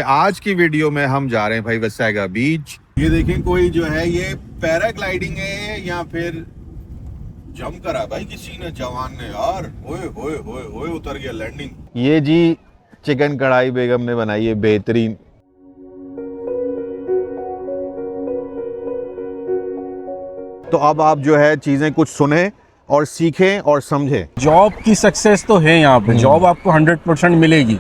आज की वीडियो में हम जा रहे हैं भाई वसैगा बीच। ये देखें कोई जो है ये पैराग्लाइडिंग है या फिर जंप करा भाई किसी ने जवान ने यार। ओए होए होए होए उतर गया लैंडिंग। ये जी चिकन कढ़ाई बेगम ने बनाई है बेहतरीन। तो अब आप जो है चीजें कुछ सुने और सीखें और समझें। जॉब की सक्सेस तो है यहाँ पे, जॉब आपको 100% मिलेगी।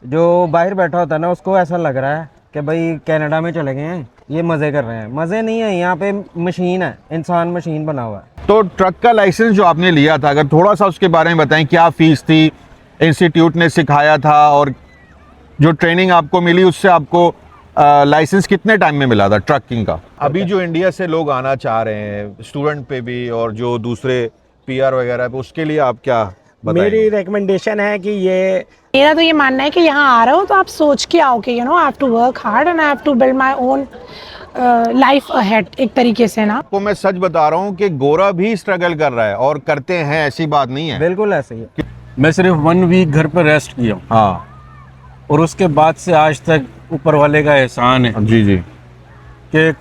जो बाहर बैठा होता है ना उसको ऐसा लग रहा है कि भाई कनाडा में चले गए हैं, ये मज़े कर रहे हैं। मज़े नहीं है, यहाँ पे मशीन है, इंसान मशीन बना हुआ है। तो ट्रक का लाइसेंस जो आपने लिया था, अगर थोड़ा सा उसके बारे में बताएं, क्या फीस थी, इंस्टीट्यूट ने सिखाया था और जो ट्रेनिंग आपको मिली उससे आपको लाइसेंस कितने टाइम में मिला था ट्रकिंग का? अभी जो इंडिया से लोग आना चाह रहे हैं, स्टूडेंट पे भी और जो दूसरे पीआर वगैरह पे, उसके लिए आप क्या बताएंगे? मेरी रिकमेंडेशन है कि मेरा तो ये मानना है कि यहाँ आ रहे हो तो आप सोच के आओ कि I have to work hard and I have to build my own life ahead, एक तरीके से ना। आपको मैं सच बता रहा हूँ कि गोरा भी स्ट्रगल कर रहा है और करते हैं, ऐसी बात नहीं है। बिल्कुल ऐसे ही है। मैं सिर्फ 1 वीक घर पर रेस्ट किया हूँ। हाँ और उसके बाद से आज तक ऊपर वाले का एहसान है जी जी कि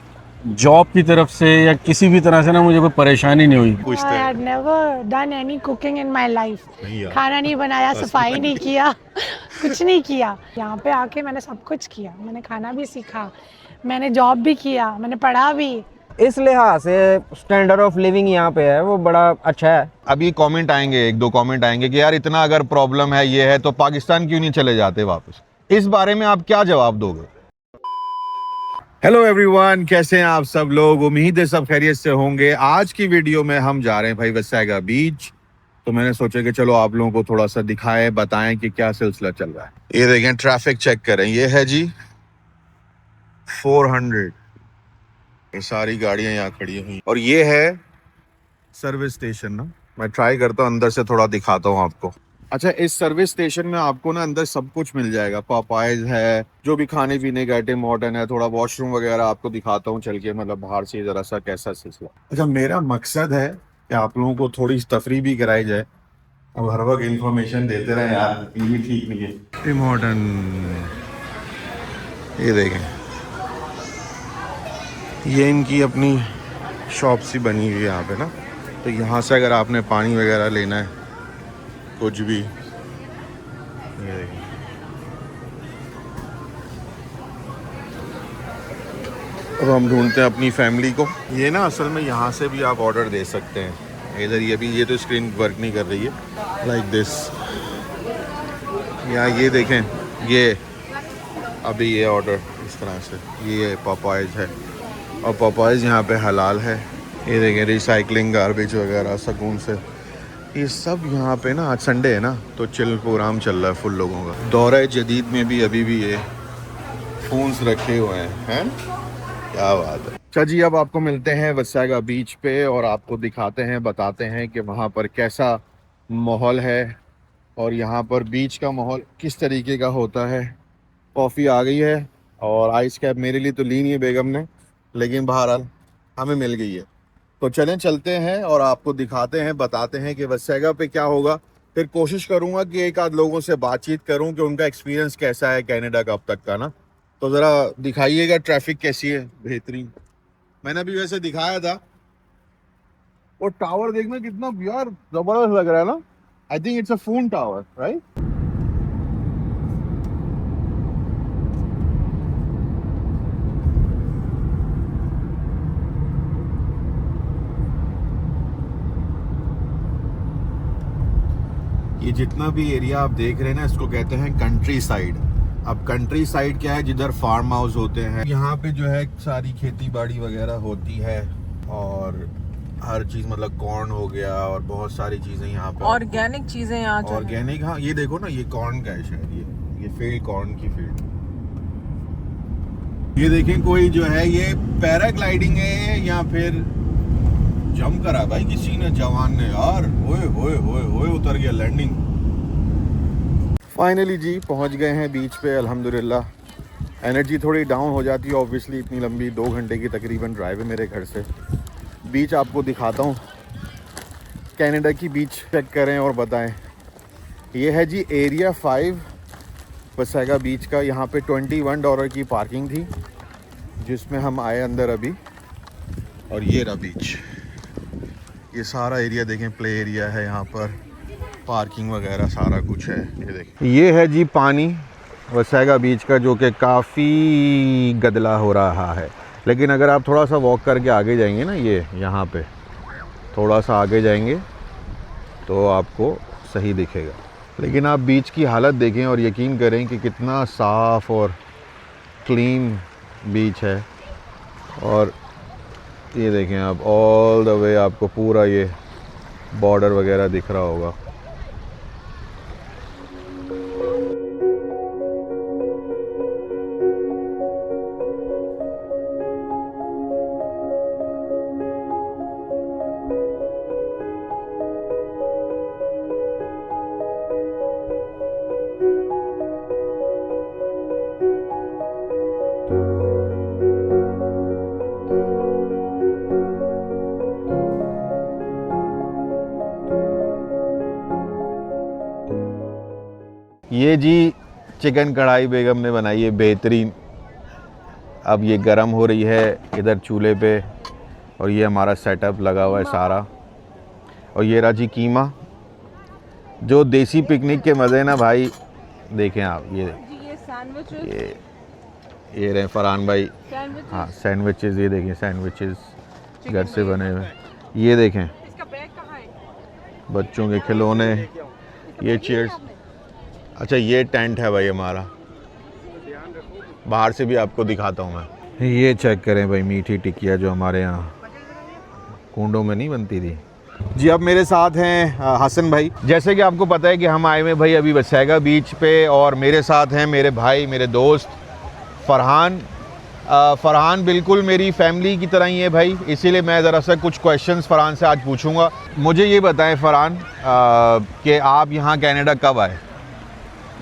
जॉब की तरफ से या किसी भी तरह से ना मुझे कोई परेशानी नहीं हुई। पूछते आई हैं। Had never done any cooking in my life. नहीं यार। खाना नहीं बनाया, सफाई नहीं किया, कुछ नहीं किया। यहाँ पे आके मैंने सब कुछ किया। मैंने खाना भी सीखा, मैंने जॉब भी किया, मैंने पढ़ा भी। इस लिहाज से स्टैंडर्ड ऑफ लिविंग यहाँ पे है वो बड़ा अच्छा है। अभी कमेंट आएंगे, 1-2 कमेंट आएंगे कि यार इतना अगर प्रॉब्लम है, ये है, तो पाकिस्तान क्यों नहीं चले जाते वापस? इस बारे में आप क्या जवाब दोगे? हेलो एवरीवन, कैसे हैं आप सब लोग? उम्मीद है सब खैरियत से होंगे। आज की वीडियो में हम जा रहे हैं भाई वसैगा बीच। तो मैंने सोचा कि चलो आप लोगों को थोड़ा सा दिखाएं, बताएं कि क्या सिलसिला चल रहा है। ये देखें, ट्रैफिक चेक करें, ये है जी 400। ये सारी गाड़ियां यहाँ खड़ी हुई और ये है सर्विस स्टेशन ना। मैं ट्राई करता हूँ अंदर से थोड़ा दिखाता हूँ आपको। अच्छा, इस सर्विस स्टेशन में आपको ना अंदर सब कुछ मिल जाएगा। पॉपाइज है, जो भी खाने पीने का आइटम, मॉडर्न है, थोड़ा वॉशरूम वगैरह आपको दिखाता हूँ चल के, मतलब बाहर से जरा सा कैसा सिलसिला। अच्छा, मेरा मकसद है कि आप लोगों को थोड़ी तफरीह भी कराई जाए। अब हर वक्त इंफॉर्मेशन देते रहे यार, ये भी ठीक नहीं है। मॉडर्न, ये देखें, ये इनकी अपनी शॉप सी बनी हुई है यहाँ पे ना। तो यहाँ से अगर आपने पानी वगैरह लेना है, कुछ भी, ये देखिए। अब हम ढूंढते हैं अपनी फैमिली को। ये ना असल में यहाँ से भी आप ऑर्डर दे सकते हैं। इधर ये भी, ये तो स्क्रीन वर्क नहीं कर रही है, लाइक दिस। या ये देखें, ये अभी ये ऑर्डर इस तरह से, ये पॉपाइज है और पॉपाइज यहाँ पे हलाल है। ये देखें, रिसाइकलिंग गार्बेज वगैरह सुकून से, ये सब यहाँ पे ना। आज संडे है ना, तो चिल प्रोग्राम चल रहा है फुल लोगों का। दौरे जदीद में भी अभी भी ये फोन्स रखे हुए हैं। क्या बात है। अच्छा जी, अब आपको मिलते हैं वसैगा बीच पे और आपको दिखाते हैं, बताते हैं कि वहाँ पर कैसा माहौल है और यहाँ पर बीच का माहौल किस तरीके का होता है। कॉफ़ी आ गई है और आइस कैप मेरे लिए तो ली नहीं है बेगम ने, लेकिन बहरहाल हमें मिल गई है। तो चलें, चलते हैं और आपको दिखाते हैं, बताते हैं कि वसैगा पे क्या होगा। फिर कोशिश करूंगा कि एक आध लोगों से बातचीत करूं कि उनका एक्सपीरियंस कैसा है कनाडा का अब तक का ना। तो ज़रा दिखाइएगा ट्रैफिक कैसी है। बेहतरीन, मैंने अभी वैसे दिखाया था। वो टावर देखना कितना यार ज़बरदस्त लग रहा है ना। I think it's a phone tower, right? ये जितना भी एरिया आप देख रहे हैं ना, इसको कहते हैं कंट्री साइड। अब कंट्री साइड क्या है? जिधर फार्म हाउस होते हैं। यहाँ पे जो है सारी खेती बाड़ी वगैरह होती है और हर चीज, मतलब कॉर्न हो गया और बहुत सारी चीजें यहाँ पे, ऑर्गेनिक चीजें यहाँ जो ऑर्गेनिक। हाँ, ये देखो ना, ये कॉर्न का है शायद, ये फील्ड, कॉर्न की फील्ड। ये देखें, कोई जो है ये पैराग्लाइडिंग है या फिर जंप करा भाई किसी ने जवान ने यार। ओए होए होए होए उतर गया लैंडिंग। फाइनली जी पहुंच गए हैं बीच पे, अल्हम्दुलिल्लाह। एनर्जी थोड़ी डाउन हो जाती है ऑब्वियसली, इतनी लंबी 2 घंटे की तकरीबन ड्राइव है मेरे घर से। बीच आपको दिखाता हूँ, कनाडा की बीच चेक करें और बताएं। ये है जी एरिया 5 वसैगा बीच का। यहाँ पे $21 की पार्किंग थी जिसमें हम आए अंदर अभी। और ये रहा बीच, ये सारा एरिया देखें, प्ले एरिया है यहाँ पर, पार्किंग वगैरह सारा कुछ है। ये देखें, ये है जी पानी वसैगा बीच का, जो कि काफ़ी गदला हो रहा है। लेकिन अगर आप थोड़ा सा वॉक करके आगे जाएंगे ना, ये यहाँ पे थोड़ा सा आगे जाएंगे तो आपको सही दिखेगा। लेकिन आप बीच की हालत देखें और यकीन करें कि कितना साफ़ और क्लीन बीच है। और ये देखें आप, ऑल द वे आपको पूरा ये बॉर्डर वगैरह दिख रहा होगा। ये जी चिकन कढ़ाई बेगम ने बनाई है बेहतरीन। अब ये गरम हो रही है इधर चूल्हे पे, और ये हमारा सेटअप लगा हुआ है सारा। और ये रहा जी कीमा, जो देसी पिकनिक के मज़े ना भाई, देखें आप। ये रहे फरहान भाई, हाँ सैंडविचेस, ये देखें सैंडविचेस घर से बने हुए। ये देखें बच्चों के खिलौने, ये चेयर्स। अच्छा ये टेंट है भाई हमारा, बाहर से भी आपको दिखाता हूँ मैं। ये चेक करें भाई, मीठी टिकिया जो हमारे यहाँ कुंडों में नहीं बनती थी जी। अब मेरे साथ हैं हसन भाई। जैसे कि आपको पता है कि हम आए हुए भाई अभी वसैगा बीच पे, और मेरे साथ हैं मेरे भाई, मेरे दोस्त फरहान। फरहान बिल्कुल मेरी फैमिली की तरह ही है भाई, इसीलिए मैं ज़रा सा कुछ क्वेश्चंस फरहान से आज पूछूंगा। मुझे ये बताएं फरहान कि आप यहाँ कनाडा कब आए?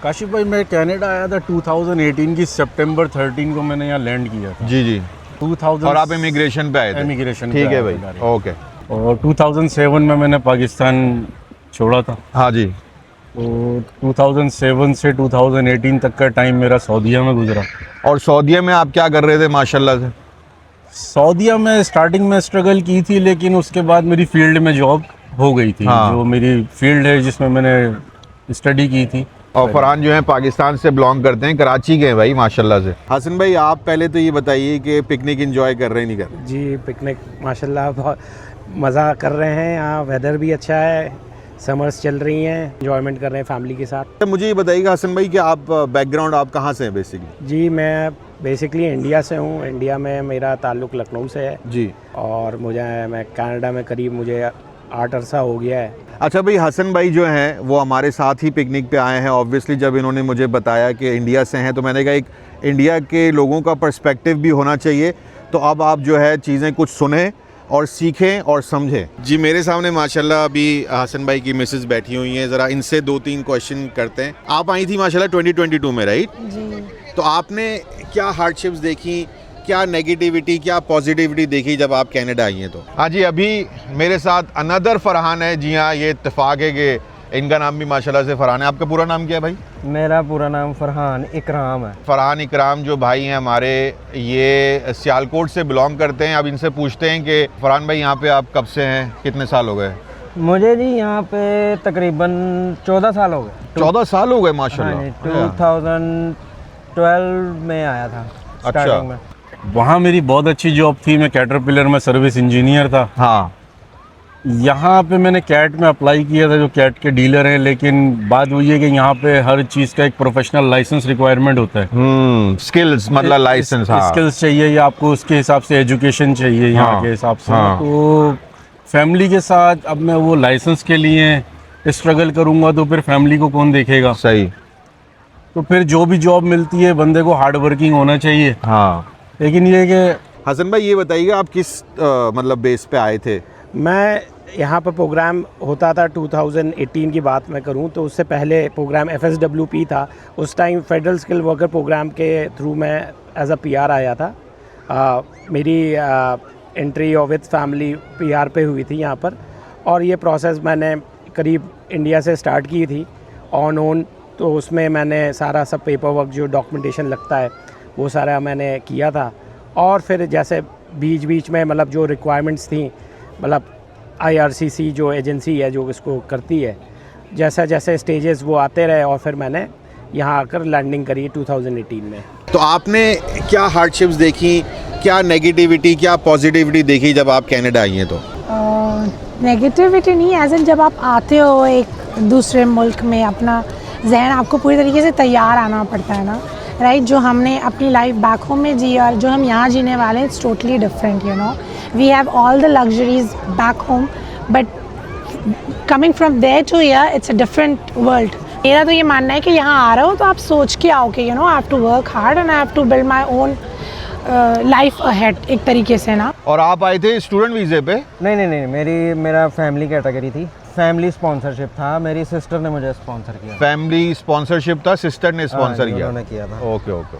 काशिफ भाई, मैं कनाडा आया था 2018 की सितंबर 13 को मैंने यहाँ लैंड किया था। जी जी 2000। और आप इमिग्रेशन पे आए थे? इमिग्रेशन, ठीक है भाई, ओके। और 2007 में मैंने पाकिस्तान छोड़ा था। हाँ जी। तो 2007 से 2018 तक का टाइम मेरा सऊदीया में गुजरा। और सऊदीया में आप क्या कर रहे थे माशाल्लाह से? सऊदीया में स्टार्टिंग में स्ट्रगल की थी, लेकिन उसके बाद मेरी फील्ड में जॉब हो गई थी। हाँ। जो मेरी फील्ड है जिसमें मैंने स्टडी की थी। और फरहान जो है पाकिस्तान से बिलोंग करते हैं, कराची के हैं भाई माशाल्लाह से। हसन भाई आप पहले तो ये बताइए कि पिकनिक एंजॉय कर रहे हैं नहीं कर रहे? जी पिकनिक माशाल्लाह बहुत मज़ा कर रहे हैं, यहाँ वेदर भी अच्छा है, समर्स चल रही हैं, एंजॉयमेंट कर रहे हैं फैमिली के साथ। तो मुझे ये बताइएगा हसन भाई कि आप बैकग्राउंड आप कहाँ से हैं बेसिकली? जी मैं बेसिकली इंडिया से हूँ। इंडिया में मेरा ताल्लुक़ लखनऊ से है जी। और मैं कनाडा में करीब मुझे 8 अरसा हो गया है। अच्छा भाई, हसन भाई जो हैं वो हमारे साथ ही पिकनिक पे आए हैं। ऑब्वियसली जब इन्होंने मुझे बताया कि इंडिया से हैं तो मैंने कहा एक इंडिया के लोगों का पर्सपेक्टिव भी होना चाहिए। तो अब आप जो है चीज़ें कुछ सुने और सीखें और समझें। जी मेरे सामने माशाल्लाह अभी हसन भाई की मिसेस बैठी हुई हैं, ज़रा इनसे 2-3 क्वेश्चन करते हैं। आप आई थी माशाल्लाह 2022 में, राइट? जी। तो आपने क्या हार्डशिप्स देखी, क्या नेगेटिविटी, क्या पॉजिटिविटी देखी जब आप कनाडा आई हैं? तो हाँ जी, अभी मेरे साथ अनदर फरहान है। जी हाँ, ये इत्तेफाक है कि इनका नाम भी माशाल्लाह से फरहान है। आपका पूरा नाम क्या है भाई? मेरा पूरा नाम फरहान इकराम है। फरहान इकराम जो भाई हैं हमारे, ये सियालकोट से बिलोंग करते हैं। अब इनसे पूछते हैं कि फरहान भाई यहाँ पे आप कब से हैं, कितने साल हो गए? मुझे जी यहाँ पे तकरीबन 14 साल हो गए। 14 साल हो गए हाँ माशाल्लाह। जी, 2012 में आया था स्टार्टिंग में। वहाँ मेरी बहुत अच्छी जॉब थी, मैं कैटरपिलर में सर्विस इंजीनियर था। हाँ। यहाँ पे मैंने कैट में अप्लाई किया था, जो कैट के डीलर हैं, लेकिन बात वही है कि यहाँ पे हर चीज़ का एक प्रोफेशनल लाइसेंस रिक्वायरमेंट होता है। स्किल्स मतलब लाइसेंस। हाँ। स्किल्स चाहिए या आपको उसके हिसाब से एजुकेशन चाहिए यहाँ हाँ, के हिसाब से। हाँ। तो फैमिली के साथ अब मैं वो लाइसेंस के लिए स्ट्रगल करूँगा तो फिर फैमिली को कौन देखेगा? सही। तो फिर जो भी जॉब मिलती है बंदे को हार्ड वर्किंग होना चाहिए। हाँ। लेकिन ये कि हसन भाई ये बताइएगा आप किस मतलब बेस पे आए थे? मैं यहाँ पर प्रोग्राम होता था 2018 की बात मैं करूँ तो उससे पहले प्रोग्राम FSWP था। उस time federal skill worker programme के थ्रू मैं एज अ PR आया था। मेरी एंट्री विद फैमिली PR पे हुई थी यहाँ पर, और ये प्रोसेस मैंने करीब इंडिया से स्टार्ट की थी ऑन तो उसमें मैंने सारा सब पेपर वर्क जो डॉक्यूमेंटेशन लगता है वो सारा मैंने किया था। और फिर जैसे बीच बीच में मतलब जो रिक्वायरमेंट्स थी, मतलब IRCC जो एजेंसी है जो इसको करती है, जैसा जैसे स्टेजेस वो आते रहे और फिर मैंने यहाँ आकर लैंडिंग करी 2018 में। तो आपने क्या हार्डशिप्स देखी, क्या नेगेटिविटी, क्या पॉजिटिविटी देखी जब आप कनाडा आई हैं? तो नेगेटिविटी नहीं, एज इन जब आप आते हो एक दूसरे मुल्क में, अपना जहन आपको पूरी तरीके से तैयार आना पड़ता है ना, राइट। जो हमने अपनी लाइफ बैक होम में जी और जो हम यहाँ जीने वाले हैं, it's totally different, you know. We have all the luxuries back home, but coming from there to here it's a different world. मेरा तो ये मानना है कि यहाँ आ रहे हो तो आप सोच के आओ कि you know I have to work hard and I have to build my own life ahead, एक तरीके से ना। और आप आए थे स्टूडेंट वीज़े पे? नहीं, मेरा फैमिली कैटेगरी थी, फैमिली स्पॉन्सरशिप था, मेरी सिस्टर ने मुझे स्पॉन्सर किया। फैमिली स्पॉन्सरशिप था, सिस्टर ने स्पॉन्सर किया? उन्होंने किया था। ओके।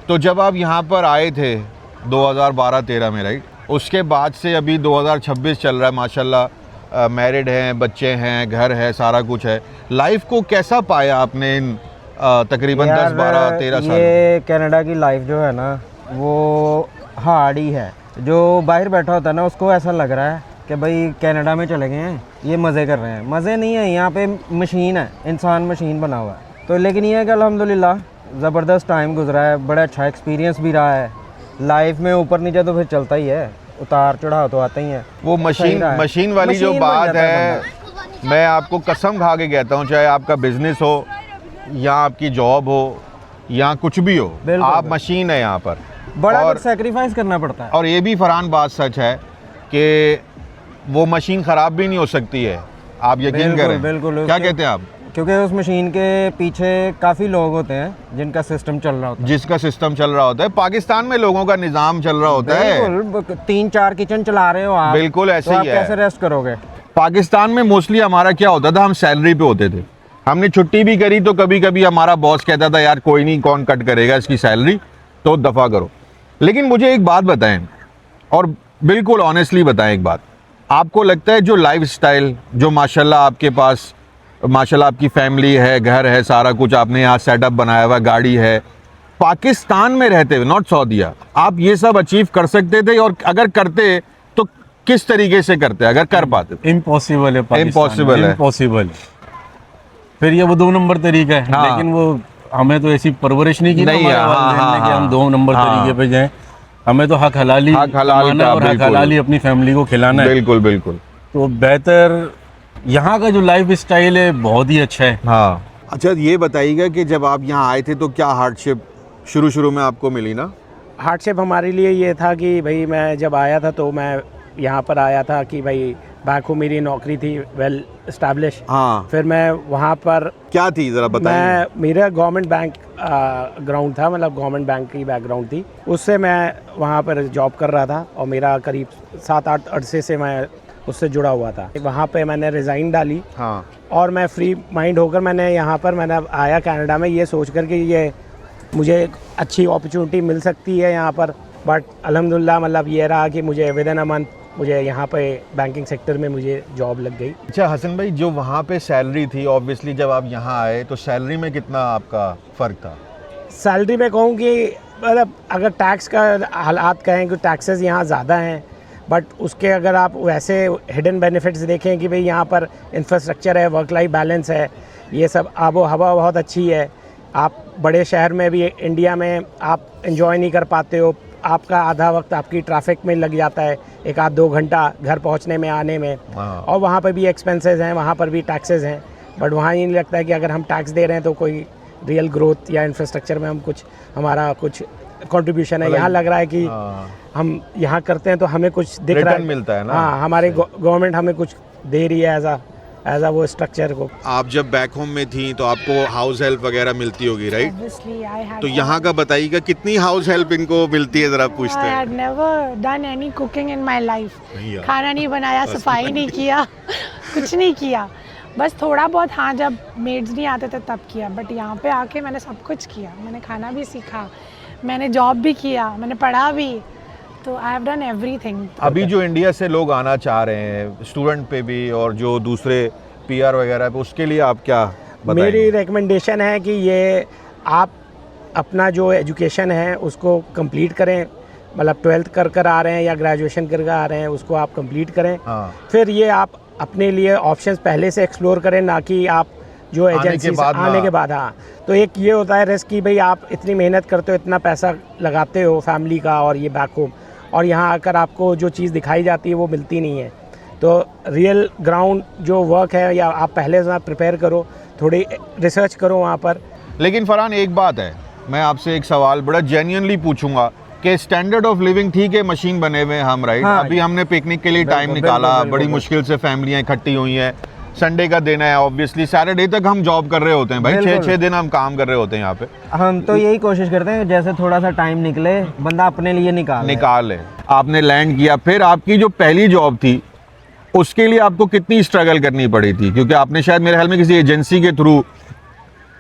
तो जब आप यहाँ पर आए थे 2012-13 में, राइट, उसके बाद से अभी 2026 चल रहा है, माशाल्लाह मैरिड हैं, बच्चे हैं, घर है, सारा कुछ है। लाइफ को कैसा पाया आपने इन तकरीबन 10-12-13 साल? ये कनाडा की लाइफ जो है ना वो हार्ड ही है। जो बाहर बैठा होता है ना उसको ऐसा लग रहा है कि भाई कनाडा में चले गए हैं, ये मज़े कर रहे हैं। मज़े नहीं है, यहाँ पे मशीन है, इंसान मशीन बना हुआ है। तो लेकिन ये है कि अल्हम्दुलिल्लाह ज़बरदस्त टाइम गुजरा है, बड़ा अच्छा एक्सपीरियंस भी रहा है। लाइफ में ऊपर नीचे तो फिर चलता ही है, उतार चढ़ाव तो आते ही हैं। वो मशीन वाली जो बात है, मैं आपको कसम खा के कहता हूँ, चाहे आपका बिजनेस हो या आपकी जॉब हो या कुछ भी हो, आप मशीन है यहाँ पर। बड़ा कुछ सेक्रीफाइस करना पड़ता है। और ये भी फरहान बात सच है कि वो मशीन ख़राब भी नहीं हो सकती है, आप यकीन करें। बिल्कुल। क्या कहते हैं आप? क्योंकि उस मशीन के पीछे काफ़ी लोग होते हैं जिनका सिस्टम चल रहा होता है। जिसका सिस्टम चल रहा होता है। पाकिस्तान में लोगों का निज़ाम चल रहा होता है। बिल्कुल, 3-4 किचन चला रहे हो आप, बिल्कुल ऐसे तो ही आप है। कैसे रेस्ट करोगे? पाकिस्तान में मोस्टली हमारा क्या होता था, हम सैलरी पे होते थे। हमने छुट्टी भी करी तो कभी कभी हमारा बॉस कहता था यार कोई नहीं, कौन कट करेगा इसकी सैलरी, तो दफ़ा करो। लेकिन मुझे एक बात बताएं, और बिल्कुल ऑनेस्टली बताएं एक बात, आपको लगता है जो लाइफस्टाइल जो माशाल्लाह आपके पास, माशाल्लाह आपकी फैमिली है, घर है, सारा कुछ आपने यहाँ सेटअप बनाया हुआ, गाड़ी है, पाकिस्तान में रहते हुए, नॉट सऊदीया, आप ये सब अचीव कर सकते थे? और अगर करते तो किस तरीके से करते, अगर कर पाते? इम्पॉसिबल है, इम्पॉसिबल है। इम्पॉसिबल। फिर ये वो 2 नंबर तरीका है। हाँ। लेकिन वो हमें तो ऐसी परवरिश नहीं की नहीं हमारे है, वालिदैन ने कि हम 2 नंबर तरीके पे जाएं। हमें तो हक हलाली कमाना है और हक हलाली अपनी फैमिली को खिलाना है। बिल्कुल बिल्कुल। तो बेहतर यहाँ का जो लाइफ स्टाइल है बहुत ही अच्छा है। हाँ, अच्छा ये बताइएगा कि जब आप यहाँ आए थे तो क्या हार्डशिप शुरू में आपको मिली ना? हार्डशिप हमारे लिए ये था कि भाई मैं जब आया था तो मैं यहाँ पर आया था कि भाई बैक हो मेरी नौकरी थी वेल इस्टेब्लिश। हाँ। फिर मैं वहाँ पर क्या थी ज़रा बताइए। मेरा गवर्नमेंट बैंक ग्राउंड था, मतलब गवर्नमेंट बैंक की बैकग्राउंड थी, उससे मैं वहाँ पर जॉब कर रहा था और मेरा करीब 7-8 अरसे से मैं उससे जुड़ा हुआ था। वहाँ पे मैंने रिज़ाइन डाली। हाँ। और मैं फ्री माइंड होकर मैंने यहाँ पर मैंने आया कनाडा में ये सोच कर कि ये मुझे एक अच्छी अपॉर्चुनिटी मिल सकती है यहाँ पर। बट अल्हम्दुलिल्लाह मतलब ये रहा कि मुझे विद इन अ मंथ मुझे यहाँ पे बैंकिंग सेक्टर में मुझे जॉब लग गई। अच्छा हसन भाई, जो वहाँ पे सैलरी थी, ऑब्वियसली जब आप यहाँ आए तो सैलरी में कितना आपका फ़र्क था? सैलरी में कहूँ कि मतलब अगर टैक्स का हालात कहें कि टैक्सेस यहाँ ज़्यादा हैं, बट उसके अगर आप वैसे हिडन बेनिफिट्स देखें कि भाई यहाँ पर इंफ्रास्ट्रक्चर है, वर्क लाइफ बैलेंस है, ये सब आबो हवा बहुत अच्छी है। आप बड़े शहर में भी इंडिया में आप एंजॉय नहीं कर पाते हो, आपका आधा वक्त आपकी ट्रैफिक में लग जाता है, 1-2 घंटा घर पहुंचने में आने में। और वहाँ पर भी एक्सपेंसेस हैं, वहाँ पर भी टैक्सेस हैं, बट वहाँ ये नहीं लगता है कि अगर हम टैक्स दे रहे हैं तो कोई रियल ग्रोथ या इंफ्रास्ट्रक्चर में हम कुछ हमारा कुछ कंट्रीब्यूशन है। यहाँ लग रहा है कि हम यहाँ करते हैं तो हमें कुछ दिख रहा है, मिलता है ना। हाँ, हमारे गवर्नमेंट हमें कुछ दे रही है एज वो स्ट्रक्चर को। आप जब बैक होम में थी तो आपको हाउस हेल्प वगैरह मिलती होगी, राइट? Obviously, I had तो यहाँ का बताइएगा कितनी हाउस हेल्प इनको मिलती है, ज़रा पूछते I हैं। had never done any cooking in my life. नहीं यार। खाना नहीं बनाया, सफाई नहीं किया, कुछ नहीं किया। बस थोड़ा बहुत, हाँ, जब मेड्स नहीं आते थे तब किया। बट यहाँ पे आके मैंने सब कुछ किया। मैंने खाना भी सीखा, मैंने जॉब भी किया, मैंने पढ़ा भी, तो आई हैव डन एवरीथिंग। अभी जो इंडिया से लोग आना चाह रहे हैं, स्टूडेंट पे भी और जो दूसरे PR वगैरह पे, उसके लिए आप क्या मेरी रिकमेंडेशन है कि ये आप अपना जो एजुकेशन है उसको कंप्लीट करें, मतलब 12th कर आ रहे हैं या ग्रेजुएशन कर आ रहे हैं उसको आप कंप्लीट करें। हाँ। फिर ये आप अपने लिए ऑप्शंस पहले से एक्सप्लोर करें, ना कि आप जो एजेंसी आने के बाद। हाँ, तो एक ये होता है रिस्क कि भाई आप इतनी मेहनत करते हो, इतना पैसा लगाते हो फैमिली का और ये बैक होम, और यहाँ आकर आपको जो चीज़ दिखाई जाती है वो मिलती नहीं है। तो रियल ग्राउंड जो वर्क है या आप पहले से प्रिपेयर करो, थोड़ी रिसर्च करो वहाँ पर। लेकिन फरहान एक बात है, मैं आपसे एक सवाल बड़ा जेन्युइनली पूछूंगा कि स्टैंडर्ड ऑफ लिविंग ठीक है, मशीन बने हुए हैं हम, राइट? हाँ, अभी हमने पिकनिक के लिए टाइम निकाला, बड़ी मुश्किल से फैमिलियां इकट्ठी हुई हैं, संडे का दिन है, ऑब्वियसली सैटरडे तक हम जॉब कर रहे होते हैं भाई, 6 दिन हम काम कर रहे होते हैं यहाँ पे। हम तो यही कोशिश करते हैं जैसे थोड़ा सा टाइम निकले बंदा अपने लिए निकाल ले। आपने लैंड किया, फिर आपकी जो पहली जॉब थी उसके लिए आपको कितनी स्ट्रगल करनी पड़ी थी? क्योंकि आपने शायद मेरे ख्याल में किसी एजेंसी के थ्रू,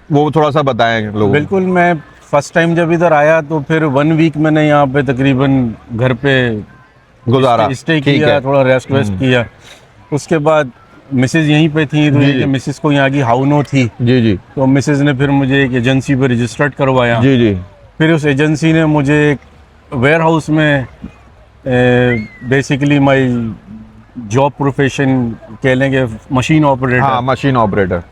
वो थोड़ा सा बताएं लोगों को। बिल्कुल, मैं फर्स्ट टाइम जब इधर आया तो फिर 1 वीक मैंने यहाँ पे तकरीबन घर पे गुजारा, स्टे किया, थोड़ा रेस्ट वेस्ट किया। उसके बाद मिसेज यहीं पे थी, तो ये मिसेज को यहाँ की हाउनो थी जी जी, तो मिसेज ने फिर मुझे एक एजेंसी पे रजिस्टर्ड करवाया जी जी। फिर उस एजेंसी ने मुझे एक वेयर हाउस में बेसिकली माय जॉब प्रोफेशन कह लेंगे, मशीन ऑपरेटर। हाँ, मशीन ऑपरेटर।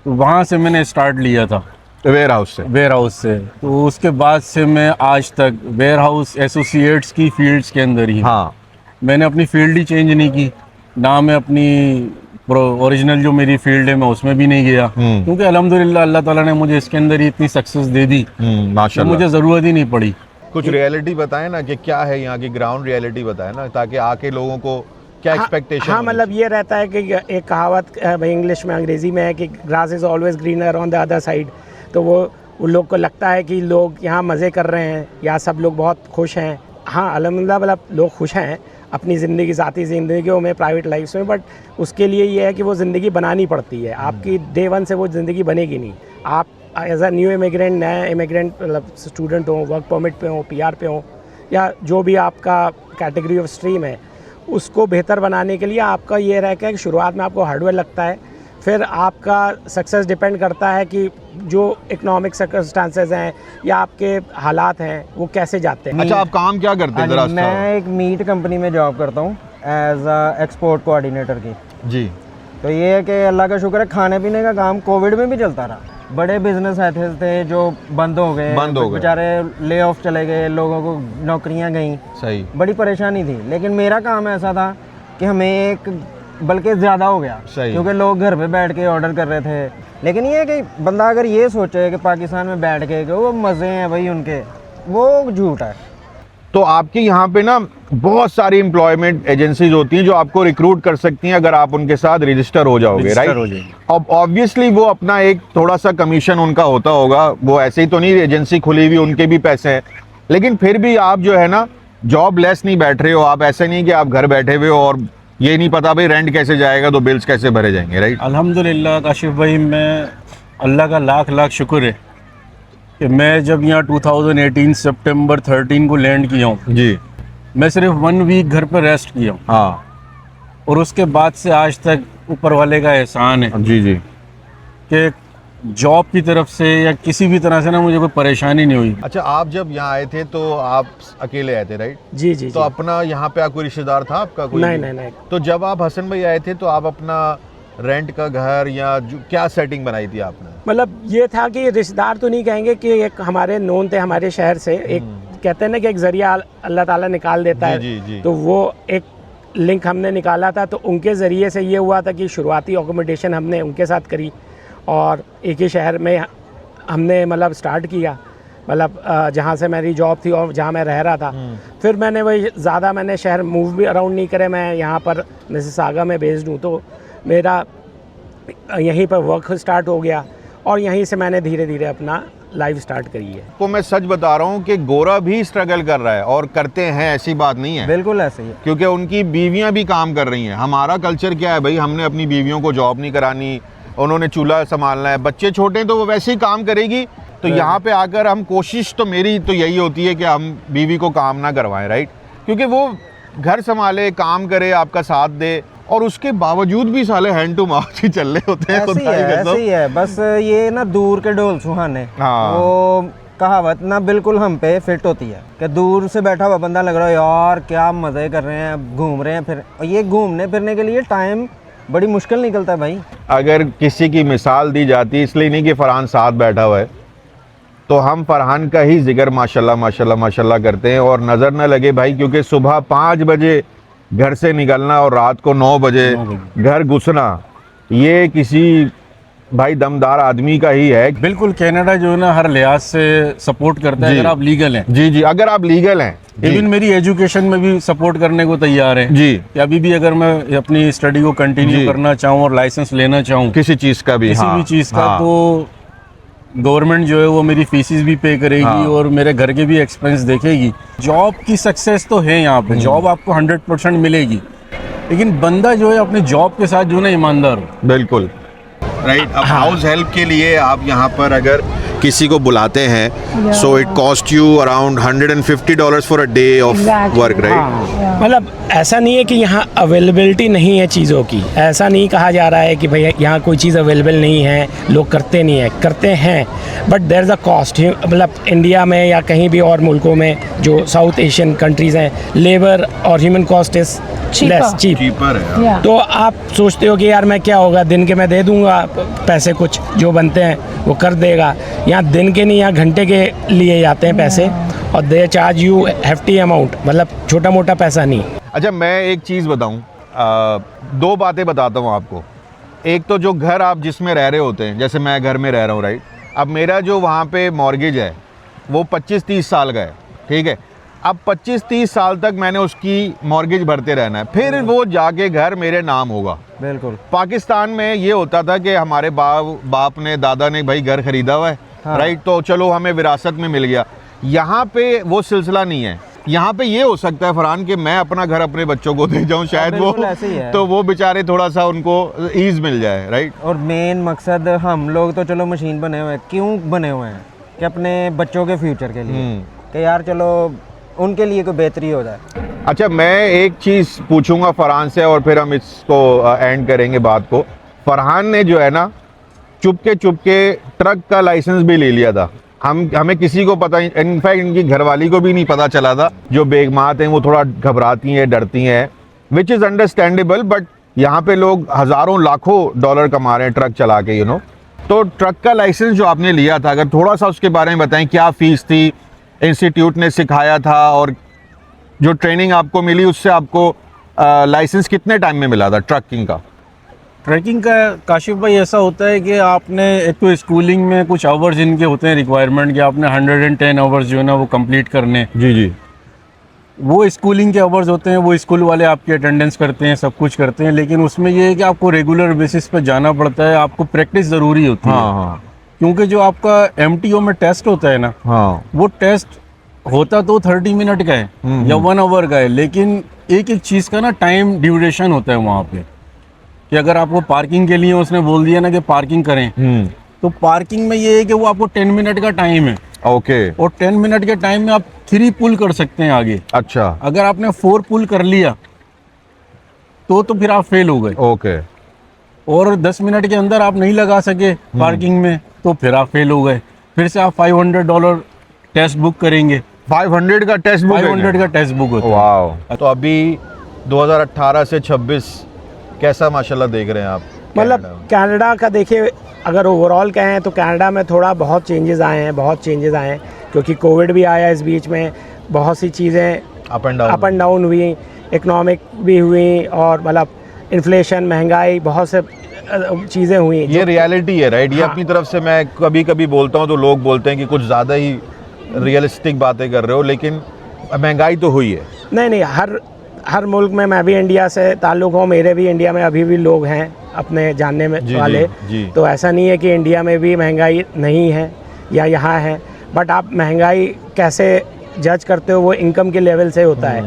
तो वहाँ से मैंने स्टार्ट लिया था, वेयर हाउस से। तो उसके बाद से मैं आज तक वेयर हाउस एसोसिएट्स की फील्ड्स के अंदर ही। हाँ, मैंने अपनी फील्ड ही चेंज नहीं की, ना मैं अपनी ओरिजिनल जो मेरी फील्ड है मैं उसमें भी नहीं गया, क्योंकि अल्हम्दुलिल्लाह अल्लाह ताला ने मुझे इसके अंदर ही इतनी सक्सेस दे दी, माशाल्लाह, मुझे ज़रूरत ही नहीं पड़ी। कुछ रियलिटी बताएं ना कि क्या है यहाँ की ग्राउंड रियलिटी, बताएं ना, ताकि आके लोगों को क्या एक्सपेक्टेशन। हाँ, मतलब ये रहता है कि एक कहावत इंग्लिश में, अंग्रेजी में है कि grass is always greener on the other side. तो वो उन लोग को लगता है कि लोग यहाँ मज़े कर रहे हैं या सब लोग बहुत खुश हैं। हाँ, अल्हम्दुलिल्लाह, मतलब लोग खुश हैं अपनी ज़िंदगी, ज़ाती ज़िंदगियों में, प्राइवेट लाइफ में, बट उसके लिए ये है कि वो ज़िंदगी बनानी पड़ती है। आपकी डे 1 से वो ज़िंदगी बनेगी नहीं। आप एज अ न्यू इमिग्रेंट, नया इमिग्रेंट, मतलब स्टूडेंट हो, वर्क परमिट पे हो, PR पे हो, या जो भी आपका कैटेगरी ऑफ स्ट्रीम है, उसको बेहतर बनाने के लिए आपका ये रहता है कि शुरुआत में आपको हार्डवेयर लगता है, फिर आपका सक्सेस डिपेंड करता है कि जो इकोनॉमिक सर्कमस्टांसेस हैं या आपके हालात हैं वो कैसे जाते हैं। अच्छा, आप काम क्या करते हैं जरा? मैं एक मीट कंपनी में जॉब करता हूँ एज अ एक्सपोर्ट कोऑर्डिनेटर की जी। तो ये है कि अल्लाह का शुक्र है, खाने पीने का काम कोविड में भी चलता रहा। बड़े बिजनेस ऐसे थे जो बंद हो गए, बेचारे ले ऑफ चले गए, लोगों को नौकरियां गई, सही, बड़ी परेशानी थी। लेकिन मेरा काम ऐसा था कि हमें एक बल्कि ज़्यादा हो गया, क्योंकि लोग घर पे बैठ के ऑर्डर कर रहे थे। लेकिन ये है कि बंदा अगर ये सोचे कि पाकिस्तान में बैठ के वो मज़े हैं भाई उनके, वो झूठ है। तो आपके यहाँ पे ना बहुत सारी एम्प्लॉयमेंट एजेंसीज होती हैं जो आपको रिक्रूट कर सकती हैं अगर आप उनके साथ रजिस्टर हो जाओगे, राइट? अब ऑब्वियसली वो अपना एक थोड़ा सा कमीशन उनका होता होगा, वो ऐसे ही तो नहीं एजेंसी खुली हुई, उनके भी पैसे हैं, लेकिन फिर भी आप जो है ना जॉब लेस नहीं बैठ रहे हो। आप ऐसे नहीं कि आप घर बैठे हुए हो और ये नहीं पता भाई रेंट कैसे जाएगा तो बिल्स कैसे भरे जाएंगे, राइट? अल्हम्दुलिल्लाह काशिफ भाई, मैं अल्लाह का लाख लाख शुक्र है कि मैं जब यहाँ 2018 सितंबर 13 को लैंड किया हूँ जी, मैं सिर्फ 1 वीक घर पर रेस्ट किया हूँ। हाँ, और उसके बाद से आज तक ऊपर वाले का एहसान है जी जी, कि जॉब की तरफ से या किसी भी तरह से ना मुझे कोई परेशानी नहीं हुई। अच्छा, आप जब यहाँ आए थे तो आप अकेले आए थे, राइट? जी जी। तो अपना यहाँ पे कोई रिश्तेदार था आपका? कोई नहीं। तो जब आप हसन भाई आए थे तो आप अपना रेंट का घर या क्या सेटिंग बनाई थी आपने? मतलब ये था कि रिश्तेदार तो नहीं कहेंगे कि एक हमारे नोन थे हमारे शहर से, एक कहते हैं ना कि एक जरिया अल्लाह ताला निकाल देता है। जी जी। तो वो एक लिंक हमने निकाला था, तो उनके ज़रिए से ये हुआ था कि शुरुआती अकोमोडेशन हमने उनके साथ करी और एक ही शहर में हमने मतलब स्टार्ट किया, मतलब जहाँ से मेरी जॉब थी और जहाँ मैं रह रहा था। फिर मैंने वही ज़्यादा मैंने शहर मूव भी अराउंड नहीं करे, मैं यहाँ पर मिसिसागा में बेस्ड हूँ, तो मेरा यहीं पर वर्क स्टार्ट हो गया और यहीं से मैंने धीरे धीरे अपना लाइफ स्टार्ट करी है। तो मैं सच बता रहा हूँ कि गोरा भी स्ट्रगल कर रहा है और करते हैं, ऐसी बात नहीं है, बिल्कुल ऐसे ही है, क्योंकि उनकी बीवियाँ भी काम कर रही हैं। हमारा कल्चर क्या है भाई, हमने अपनी बीवियों को जॉब नहीं करानी, उन्होंने चूल्हा संभालना है, बच्चे छोटे हैं तो वो वैसे ही काम करेगी। तो यहाँ पे आकर हम कोशिश तो मेरी तो यही होती है कि हम बीवी को काम ना करवाएं, राइट? क्योंकि वो घर संभाले, काम करे, आपका साथ दे और उसके बावजूद भी साले हैंड टू माउथ ही चल रहे होते हैं। ऐसे ही है, ऐसे ही है। बस ये ना दूर के ढोल सुहाने, हाँ। वो कहावत ना बिल्कुल हम पे फिट होती है कि दूर से बैठा हुआ बंदा लग रहा है यार क्या मज़े कर रहे हैं, घूम रहे हैं। फिर ये घूमने फिरने के लिए टाइम बड़ी मुश्किल निकलता है भाई। अगर किसी की मिसाल दी जाती, इसलिए नहीं कि फरहान साथ बैठा हुआ है, तो हम फरहान का ही जिक्र माशाल्लाह माशाल्लाह माशाल्लाह करते हैं। और नज़र न लगे भाई, क्योंकि सुबह 5 बजे घर से निकलना और रात को 9 बजे घर घुसना, ये किसी भाई दमदार आदमी का ही है। बिल्कुल, कनाडा जो है ना हर लिहाज से सपोर्ट करता है जी। अगर आप लीगल हैं। जी जी, अगर आप लीगल हैं। इवन मेरी एजुकेशन में भी सपोर्ट करने को तैयार है जी, कि अभी भी अगर मैं अपनी स्टडी को जी। कंटिन्यू करना चाहूँ और लाइसेंस लेना चाहूँ किसी चीज़ का भी, किसी हाँ, भी चीज़ का, हाँ, तो गवर्नमेंट जो है वो मेरी फीसिस भी पे करेगी हाँ। और मेरे घर के भी एक्सपेंस देखेगी। जॉब की सक्सेस तो है यहाँ पे, जॉब आपको 100% मिलेगी, लेकिन बंदा जो है अपने जॉब के साथ जो है ना ईमानदार हो। बिल्कुल राइट। अब हाउस हेल्प के लिए आप यहाँ पर अगर किसी को बुलाते हैं, so it cost you around $150 for a day of Exactly. Work, right? मतलब ऐसा नहीं है कि यहाँ अवेलेबिलिटी नहीं है चीज़ों की, ऐसा नहीं कहा जा रहा है कि भैया यहाँ कोई चीज़ अवेलेबल नहीं है, लोग करते नहीं है, करते हैं, but there is a cost. मतलब इंडिया में या कहीं भी और मुल्कों में जो साउथ एशियन कंट्रीज़ हैं, लेबर और human cost is less cheap. Cheaper है। Yeah. तो आप सोचते हो कि यार मैं क्या होगा, दिन के मैं दे दूंगा पैसे, कुछ जो बनते हैं वो कर देगा। यहाँ दिन के नहीं, यहाँ घंटे के लिए जाते हैं पैसे, और they charge you hefty amount, मतलब छोटा मोटा पैसा नहीं। अच्छा, मैं एक चीज़ बताऊं, 2 बातें बताता हूं आपको। एक तो जो घर आप जिसमें रह रहे होते हैं, जैसे मैं घर में रह रहा हूं, राइट? अब मेरा जो वहाँ पे मॉर्गेज है वो 25-30 साल का है, ठीक है? अब 25-30 साल तक मैंने उसकी मॉर्गेज भरते रहना है, फिर वो जाके घर मेरे नाम होगा। बिल्कुल। पाकिस्तान में ये होता था कि हमारे बाप ने, दादा ने भाई घर खरीदा हुआ है, हाँ। राइट, तो चलो हमें विरासत में मिल गया। यहाँ पे वो सिलसिला नहीं है। यहाँ पे ये हो सकता है फरहान कि मैं अपना घर अपने बच्चों को दे जाऊँ, शायद वो, बिल्कुल ऐसे ही है। तो वो बेचारे थोड़ा सा उनको ईज मिल जाए, राइट? और मेन मकसद हम लोग तो चलो मशीन बने हुए हैं, क्यों बने हुए हैं कि अपने बच्चों के फ्यूचर के लिए, कि यार चलो उनके लिए कोई बेहतरी हो जाए। अच्छा, मैं एक चीज़ पूछूंगा फरहान से और फिर हम इसको एंड करेंगे बात को। फरहान ने जो है ना चुपके ट्रक का लाइसेंस भी ले लिया था। हमें किसी को पता नहीं, इनफैक्ट इनकी घरवाली को भी नहीं पता चला था। जो बेगमात हैं वो थोड़ा घबराती हैं, डरती हैं, विच इज़ अंडरस्टैंडेबल, बट यहाँ पे लोग हज़ारों लाखों डॉलर कमा रहे हैं ट्रक चला के, तो ट्रक का लाइसेंस जो आपने लिया था, अगर थोड़ा सा उसके बारे में बताएं, क्या फ़ीस थी, इंस्टीट्यूट ने सिखाया था, और जो ट्रेनिंग आपको मिली उससे आपको लाइसेंस कितने टाइम में मिला था ट्रकिंग का? ट्रैकिंग का काशिफ भाई ऐसा होता है कि आपने एक तो स्कूलिंग में कुछ आवर्स इनके होते हैं रिक्वायरमेंट कि आपने 110 आवर्स जो है ना वो कंप्लीट करने। जी जी। वो स्कूलिंग के आवर्स होते हैं, वो स्कूल वाले आपकी अटेंडेंस करते हैं, सब कुछ करते हैं, लेकिन उसमें ये है कि आपको रेगुलर बेसिस पे जाना पड़ता है, आपको प्रैक्टिस ज़रूरी होती है। हाँ। क्योंकि जो आपका MTO में टेस्ट होता है ना, हाँ। वो टेस्ट होता तो 30 मिनट का है या 1 आवर का है, लेकिन एक एक चीज़ का ना टाइम ड्यूरेशन होता है वहाँ पे, कि अगर आपको पार्किंग के लिए उसने बोल दिया ना कि पार्किंग करें, तो पार्किंग में ये है कि वो आपको 10 मिनट का टाइम है, ओके। और 10 मिनट के टाइम में आप 3 पुल कर सकते हैं आगे। अच्छा। अगर आपने 4 पुल कर लिया तो फिर आप फेल हो गए। ओके। और 10 मिनट के अंदर आप नहीं लगा सके पार्किंग में तो फिर आप फेल हो गए। फिर से आप $500 टेस्ट बुक करेंगे। 500 का टेस्ट बुक? 500 का टेस्ट बुक होता है। वाह। तो अभी 2018 से 26 कैसा माशाल्लाह देख रहे हैं आप? मतलब कनाडा का देखिए, अगर ओवरऑल कहें तो कनाडा में थोड़ा बहुत चेंजेस आए हैं, क्योंकि कोविड भी आया इस बीच में, बहुत सी चीज़ें अप एंड डाउन हुई, इकोनॉमिक भी हुई, और मतलब इन्फ्लेशन, महंगाई, बहुत से चीज़ें हुई। ये रियलिटी है, राइट? ये हाँ। अपनी तरफ से मैं कभी बोलता हूँ तो लोग बोलते हैं कि कुछ ज़्यादा ही रियलिस्टिक बातें कर रहे हो, लेकिन महंगाई तो हुई है। नहीं, हर मुल्क में, मैं भी इंडिया से ताल्लुक़ हूँ, मेरे भी इंडिया में अभी भी लोग हैं अपने जानने में वाले, जी। तो ऐसा नहीं है कि इंडिया में भी महंगाई नहीं है या यहाँ है, बट आप महंगाई कैसे जज करते हो वो इनकम के लेवल से होता है।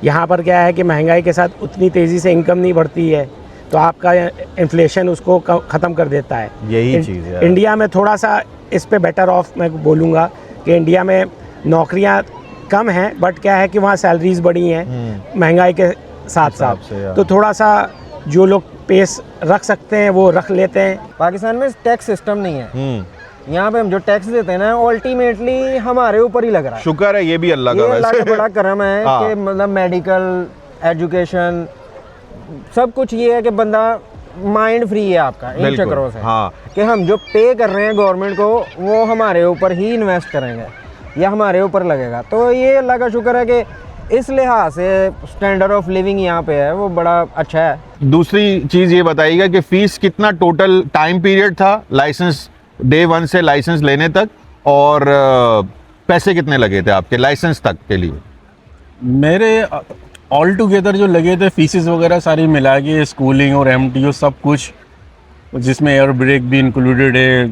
यहाँ पर क्या है कि महंगाई के साथ उतनी तेज़ी से इनकम नहीं बढ़ती है, तो आपका इन्फ्लेशन उसको ख़त्म कर देता है। यही चीज़ है। इंडिया में थोड़ा सा इस पे बेटर ऑफ मैं बोलूँगा कि इंडिया में नौकरियाँ कम हैं, बट क्या है कि वहाँ सैलरीज बढ़ी हैं महंगाई के साथ, से, तो थोड़ा सा जो लोग पेस रख सकते हैं वो रख लेते हैं। पाकिस्तान में टैक्स सिस्टम नहीं है। यहाँ पे हम जो टैक्स देते हैं ना अल्टीमेटली हमारे ऊपर ही लग रहा है। शुक्र है ये भी अल्लाह का, ये अल्लाह वैसे का बड़ा करम है हाँ। कि मतलब मेडिकल, एजुकेशन, सब कुछ ये है कि बंदा माइंड फ्री है आपका इन बिल्कुल, चक्करों से। हाँ। कि हम जो पे कर रहे हैं गवर्नमेंट को वो हमारे ऊपर ही इन्वेस्ट करेंगे या हमारे ऊपर लगेगा। तो ये अल्लाह का शुक्र है कि इस लिहाज से स्टैंडर्ड ऑफ लिविंग यहाँ पे है वो बड़ा अच्छा है। दूसरी चीज़ ये बताइएगा कि फीस कितना टोटल टाइम पीरियड था लाइसेंस डे 1 से लाइसेंस लेने तक, और पैसे कितने लगे थे आपके लाइसेंस तक के लिए? मेरे ऑल टुगेदर जो लगे थे फीसेस वगैरह सारी मिला के, स्कूलिंग और MTO सब कुछ, जिसमें एयर ब्रेक भी इंक्लूडेड है,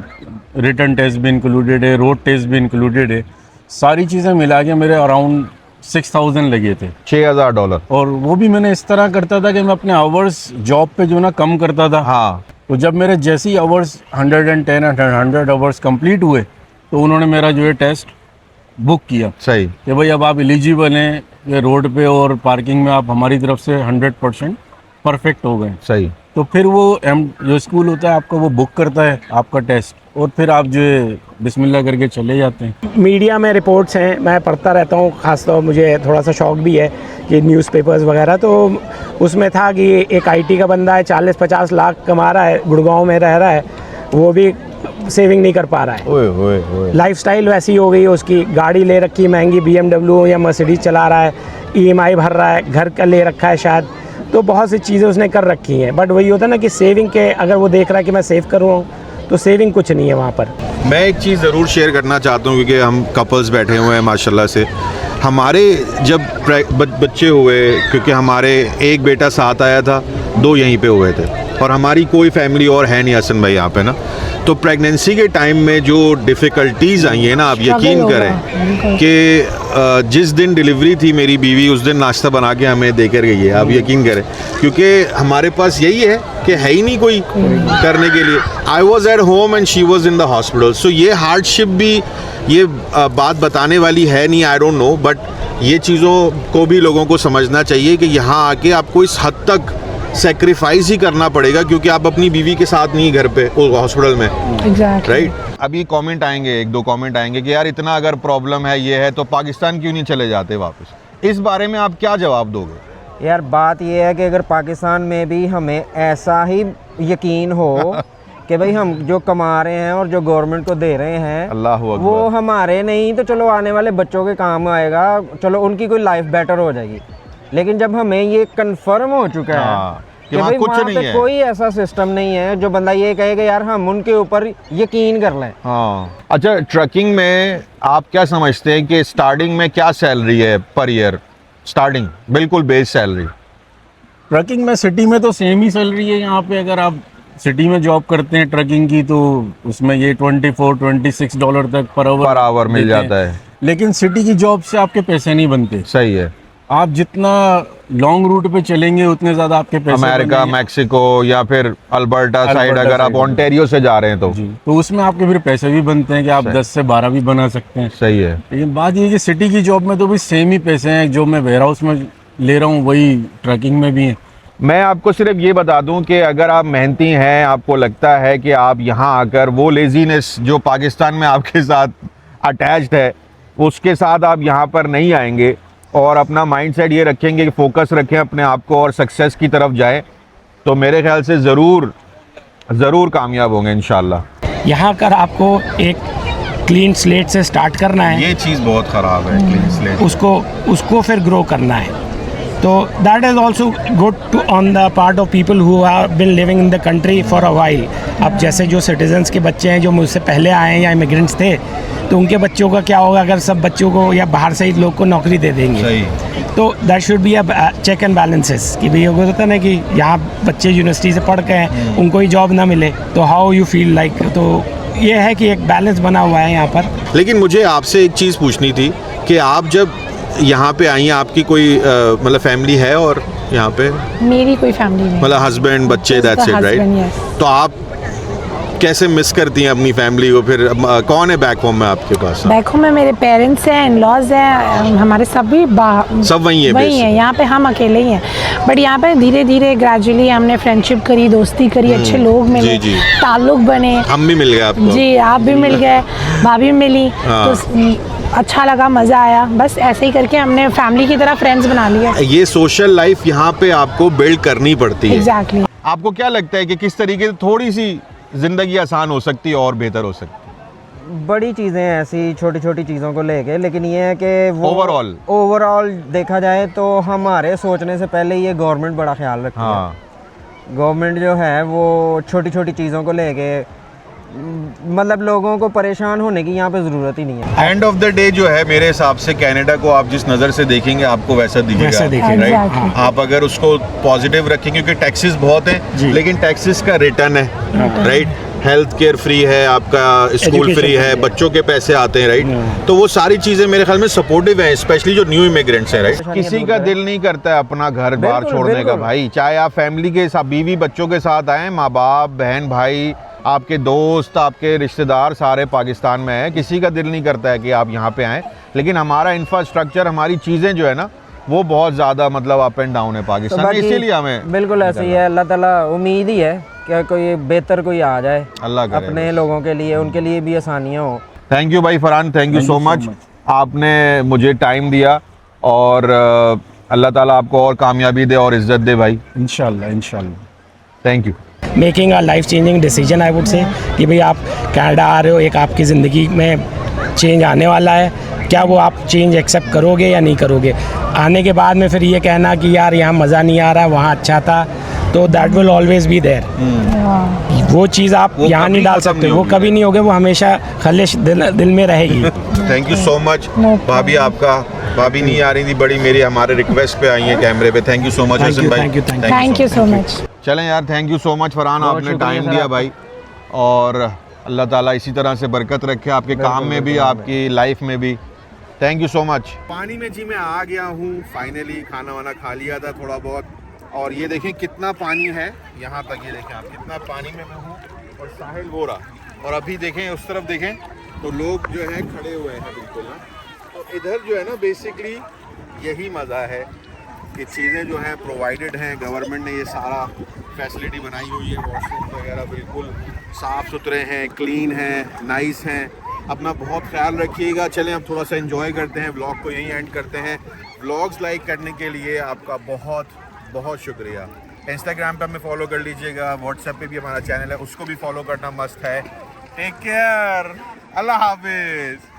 रिटर्न टेस्ट भी इंक्लूडेड है, रोड टेस्ट भी इंक्लूडेड है, सारी चीज़ें मिला के मेरे अराउंड 6000 लगे थे। $6000। और वो भी मैंने इस तरह करता था कि मैं अपने आवर्स जॉब पे जो ना कम करता था। हाँ, तो जब मेरे जैसे ही आवर्स 110 आवर्स कंप्लीट हुए तो उन्होंने मेरा जो है टेस्ट बुक किया सही। कि भाई अब आप एलिजिबल हैं, ये रोड पे और पार्किंग में आप हमारी तरफ से 100% परफेक्ट हो गए। सही। तो फिर वो जो स्कूल होता है आपका वो बुक करता है आपका टेस्ट, और फिर आप जो है बिस्मिल्लाह करके चले जाते हैं। मीडिया में रिपोर्ट्स हैं, मैं पढ़ता रहता हूँ, ख़ासतौर मुझे थोड़ा सा शौक भी है कि न्यूज़पेपर्स वगैरह, तो उसमें था कि एक IT का बंदा है 40-50 लाख कमा रहा है, गुड़गांव में रह रहा है, वो भी सेविंग नहीं कर पा रहा है। ओए ओए ओए। लाइफस्टाइल वैसी हो गई है उसकी, गाड़ी ले रखी महंगी BMW या मर्सिडीज चला रहा है, EMI भर रहा है, घर का ले रखा है शायद, तो बहुत सी चीज़ें उसने कर रखी हैं। बट वही होता है ना कि सेविंग के, अगर वो देख रहा है कि मैं सेव करूँ तो सेविंग कुछ नहीं है वहाँ पर। मैं एक चीज़ ज़रूर शेयर करना चाहता हूँ क्योंकि हम कपल्स बैठे हुए हैं माशाल्लाह से। हमारे जब बच्चे हुए, क्योंकि हमारे एक बेटा साथ आया था, 2 यहीं पे हुए थे, और हमारी कोई फैमिली और है नहीं हसन भाई यहाँ पे ना। तो प्रेगनेंसी के टाइम में जो डिफ़िकल्टीज़ आई हैं ना, आप यकीन करें कि जिस दिन डिलीवरी थी मेरी बीवी उस दिन नाश्ता बना के हमें देकर गई है, आप यकीन करें, क्योंकि हमारे पास यही है कि है ही नहीं कोई करने के लिए। I was at home and she was in the hospital. So ये हार्डशिप भी ये बात बताने वाली है नहीं, आई डोंट नो, बट ये चीज़ों को भी लोगों को समझना चाहिए कि यहाँ आके आपको इस हद तक सेक्रीफाइस ही करना पड़ेगा, क्योंकि आप अपनी बीवी के साथ नहीं घर पे हॉस्पिटल में, राइट। अभी कमेंट आएंगे, 1-2 कमेंट आएंगे कि यार इतना अगर प्रॉब्लम है, ये है, तो पाकिस्तान क्यों नहीं चले जाते वापस? इस बारे में आप क्या जवाब दोगे? यार बात ये है कि अगर पाकिस्तान में भी हमें ऐसा ही यकीन हो कि भाई हम जो कमा रहे हैं और जो गवर्नमेंट को दे रहे हैं अल्लाहू अकबर, वो हमारे नहीं तो चलो आने वाले बच्चों के काम आएगा, चलो उनकी कोई लाइफ बेटर हो जाएगी। लेकिन जब हमें ये कंफर्म हो चुका है कि वहाँ कुछ वहाँ नहीं पे है, कोई ऐसा सिस्टम नहीं है जो बंदा ये कहे कि यार हम उनके ऊपर यकीन कर लें। हाँ। अच्छा, ट्रकिंग में आप क्या समझते हैं कि स्टार्टिंग में क्या सैलरी है पर ईयर? स्टार्टिंग बिल्कुल बेस सैलरी। ट्रकिंग में सिटी में तो सेम ही सैलरी है। यहाँ पे अगर आप सिटी में जॉब करते हैं ट्रकिंग की तो उसमें ये $24-26 तक पर आवर मिल जाता है। लेकिन सिटी की जॉब से आपके पैसे नहीं बनते। सही है। आप जितना लॉन्ग रूट पे चलेंगे उतने ज्यादा आपके पैसे अमेरिका, बनेंगे। मैक्सिको या फिर अल्बर्टा साइड, अगर आप ओंटारियो से जा रहे हैं तो उसमें आपके फिर पैसे भी बनते हैं कि आप 10 से 12 भी बना सकते हैं। सही है। लेकिन बात ये है कि सिटी की जॉब में तो भी सेम ही पैसे हैं, जो मैं वेयर हाउस में ले रहा हूँ वही ट्रकिंग में भी है। मैं आपको सिर्फ ये बता दूं कि अगर आप मेहनती हैं, आपको लगता है कि आप यहाँ आकर वो लेजीनेस जो पाकिस्तान में आपके साथ अटैच्ड है उसके साथ आप यहाँ पर नहीं आएंगे और अपना माइंडसेट ये रखेंगे कि फोकस रखें अपने आप को और सक्सेस की तरफ जाएं, तो मेरे ख्याल से ज़रूर कामयाब होंगे इंशाल्लाह। यहाँ कर आपको एक क्लीन स्लेट से स्टार्ट करना है, ये चीज़ बहुत ख़राब है क्लीन स्लेट, उसको फिर ग्रो करना है। तो that is also good to on the part of people who have been living in the country for a while. अब जैसे जो सिटीजन्स के बच्चे हैं जो मुझसे पहले आए हैं या इमिग्रेंट्स थे, तो उनके बच्चों का क्या होगा अगर सब बच्चों को या बाहर से ही लोग को नौकरी दे देंगे। सही। तो that should be a check and balances कि भैया होता है ना कि यहाँ बच्चे यूनिवर्सिटी से पढ़ के हैं उनको ही जॉब ना मिले तो हाउ यू फील लाइक। तो ये है कि एक बैलेंस बना हुआ है यहाँ पर। लेकिन मुझे आपसे एक चीज़ पूछनी थी कि आप जब यहाँ पे आई हैं, आपकी कोई मतलब फैमिली है और यहाँ पे? मेरी कोई फैमिली नहीं, मतलब हस्बैंड, बच्चे, दैट्स इट, राइट? तो आप कैसे मिस करती हैं अपनी फैमिली को? फिर कौन है बैक होम में आपके पास? बैक होम में मेरे पेरेंट्स हैं, इन लॉज हैं, हमारे सभी सब वही है? वही हैं, यहाँ पे हम अकेले ही हैं। बट यहाँ पे धीरे धीरे ग्रेजुअली हमने फ्रेंडशिप करी, दोस्ती करी, अच्छे लोग मिले, जी। ताल्लुक बने। हम भी मिल गए आपको? जी, आप भी मिल गए, भाभी मिली, तो अच्छा लगा, मज़ा आया। बस ऐसे ही करके हमने फैमिली की तरह फ्रेंड्स बना लिया। ये सोशल लाइफ यहाँ पे आपको बिल्ड करनी पड़ती है। एग्जैक्टली। आपको क्या लगता है कि किस तरीके से थोड़ी सी जिंदगी आसान हो सकती है और बेहतर हो सकती है? बड़ी चीज़ें हैं ऐसी छोटी छोटी चीज़ों को लेके, लेकिन ये है कि वो ओवरऑल देखा जाए तो हमारे सोचने से पहले ये गवर्नमेंट बड़ा ख्याल रखती है। गवर्नमेंट जो है वो छोटी छोटी चीज़ों को लेके मतलब लोगों को परेशान होने की यहाँ पे ज़रूरत ही नहीं है। एंड ऑफ द डे जो है मेरे हिसाब से कनाडा को आप जिस नज़र से देखेंगे आपको वैसा दिखेगा, राइट? Exactly. आप अगर उसको पॉजिटिव रखेंगे, क्योंकि टैक्सेस बहुत हैं, लेकिन टैक्सेस का रिटर्न है, राइट? हेल्थ केयर फ्री है, आपका स्कूल फ्री है, बच्चों के पैसे आते हैं, राइट? तो वो सारी चीज़ें मेरे ख्याल में सपोर्टिव हैं, स्पेशली जो न्यू इमिग्रेंट्स हैं, राइट? किसी का दिल नहीं करता है अपना घर बार छोड़ने का भाई, चाहे आप फैमिली के साथ, बीवी बच्चों के साथ आए, माँ बाप बहन भाई, आपके दोस्त, आपके रिश्तेदार सारे पाकिस्तान में हैं, किसी का दिल नहीं करता है कि आप यहाँ पे आएँ। लेकिन हमारा इंफ्रास्ट्रक्चर, हमारी चीज़ें जो है ना, वो बहुत ज़्यादा मतलब अप एंड डाउन है पाकिस्तान में, इसीलिए हमें बिल्कुल ऐसे ही है। अल्लाह ताला उम्मीद ही है कि कोई बेहतर कोई आ जाए, अल्लाह करे अपने लोगों के लिए, उनके लिए भी आसानियाँ हो। थैंक यू भाई Farhan, thank you so much. आपने मुझे टाइम दिया और अल्लाह ताला आपको और कामयाबी दे और इज्जत दे भाई, इंशाल्लाह। Thank you. Making a life changing decision I would say कि भाई आप कनाडा आ रहे हो, एक आपकी ज़िंदगी में चेंज आने वाला है, क्या वो आप चेंज एक्सेप्ट करोगे या नहीं करोगे? आने के बाद में फिर ये कहना कि यार यहाँ मज़ा नहीं आ रहा, वहाँ अच्छा था, तो that will always be there. वो चीज़ आप यहाँ नहीं डाल सकते, वो कभी नहीं होगे, वो हमेशा खलिश दिल में रहेगी। थैंक यू सो मच भाभी, आपका भाभी नहीं आ रही थी, बड़ी मेरी हमारे रिक्वेस्ट पे आई है कैमरे पे। Thank you so much Hasan भाई, थैंक यू सो मच। चलें यार, thank you so much Farhan, आपने टाइम दिया भाई, और अल्लाह ताला इसी तरह से बरकत रखे आपके काम में भी, आपकी लाइफ में भी। Thank you so much. पानी में जी मैं आ गया हूँ फाइनली, खाना वाना खा लिया था थोड़ा बहुत, और ये देखें कितना पानी है यहाँ तक, ये देखें आप कितना पानी में मैं हूँ, और साहिल वो रहा, और अभी देखें उस तरफ देखें तो लोग जो है खड़े हुए हैं बिल्कुल ना। तो इधर जो है ना बेसिकली यही मज़ा है कि चीज़ें जो हैं प्रोवाइडेड हैं, गवर्नमेंट ने ये सारा फैसिलिटी बनाई हुई है, वॉशरूम वगैरह बिल्कुल साफ़ सुथरे हैं, क्लीन हैं, नाइस हैं। अपना बहुत ख्याल रखिएगा। चलें अब थोड़ा सा एंजॉय करते हैं, व्लॉग को यहीं एंड करते हैं। व्लॉग्स लाइक करने के लिए आपका बहुत बहुत शुक्रिया। इंस्टाग्राम पे हमें फॉलो कर लीजिएगा, व्हाट्सएप पे भी हमारा चैनल है, उसको भी फॉलो करना मस्त है। टेक केयर, अल्लाह हाफिज़।